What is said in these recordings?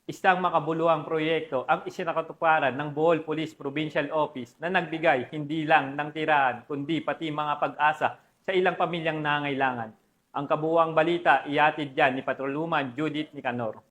Isang makabuluhang proyekto ang isinakatuparan ng Bohol Police Provincial Office na nagbigay hindi lang ng tirahan kundi pati mga pag-asa sa ilang pamilyang nangailangan. Ang kabuuang balita ihatid dyan ni Patrolwoman Judith Nicanor.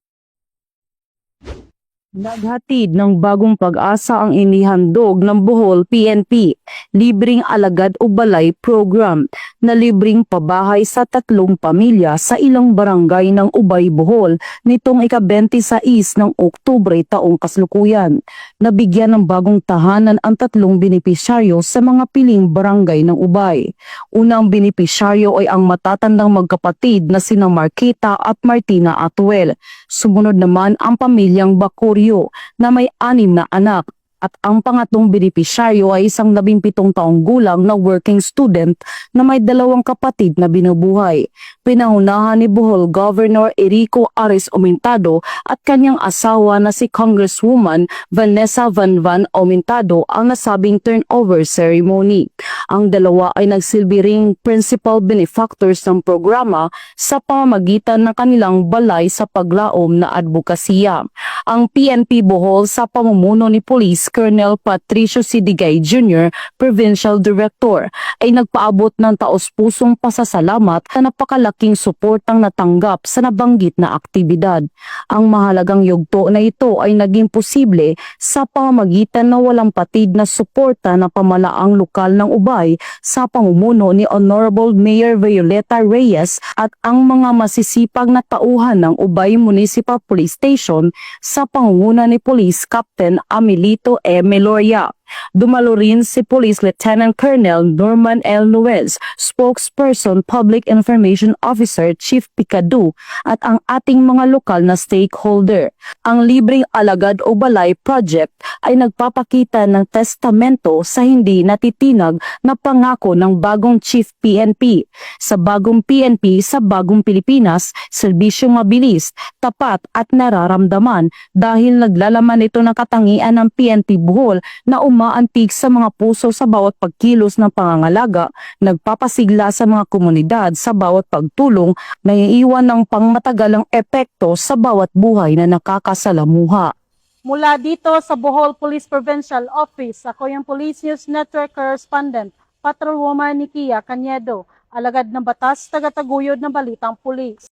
Naghatid ng bagong pag-asa ang inihandog ng Bohol PNP, libreng alagad o balay program na libreng pabahay sa 3 pamilya sa ilang barangay ng Ubay, Bohol nitong ika-26 ng Oktubre taong kasalukuyan. Nabigyan ng bagong tahanan ang 3 benepisyaryo sa mga piling barangay ng Ubay. Unang benepisyaryo ay ang matatandang magkapatid na sina Marquita at Martina Atuel. Sumunod naman ang pamilyang Bacorio na may 6 na anak. At ang pangatlong benepisyaryo ay isang 17 taong gulang na working student na may 2 kapatid na binubuhay. Pinahunahan ni Bohol Governor Erico Aris Aumentado at kanyang asawa na si Congresswoman Vanessa Van Aumentado ang nasabing turnover ceremony. Ang dalawa ay nagsilbi ring principal benefactors ng programa sa pamamagitan ng kanilang balay sa paglaom na advokasya. Ang PNP Bohol sa pamumuno ni Police Colonel Patricio Sidigay Jr., Provincial Director, ay nagpaabot ng taos-pusong pasasalamat sa napakalaking suportang natanggap sa nabanggit na aktibidad. Ang mahalagang yugto na ito ay naging posible sa pamamagitan ng walang patid na suporta na pamalaang lokal ng Ubay sa pamumuno ni Honorable Mayor Violeta Reyes at ang mga masisipag na tauhan ng Ubay Municipal Police Station sa pangunguna ni Police Captain Amelito E. Meloria. Dumalo rin si Police Lieutenant Colonel Norman L. Nuez, Spokesperson Public Information Officer Chief Picadu at ang ating mga lokal na stakeholder. Ang libreng alagad o balay project ay nagpapakita ng testamento sa hindi natitinag na pangako ng bagong Chief PNP. Sa bagong PNP sa bagong Pilipinas, serbisyong mabilis, tapat at nararamdaman dahil naglalaman ito ng katangian ng PNP Bohol na umaantig sa mga puso sa bawat pagkilos ng pangangalaga, nagpapasigla sa mga komunidad sa bawat pagtulong, na iiwan ng pangmatagalang epekto sa bawat buhay na nakakasalamuha. Mula dito sa Bohol Police Provincial Office, ako yung Police News Network Correspondent, Patrolwoman Nikia Cañedo, alagad ng batas, tagataguyod ng balitang pulis.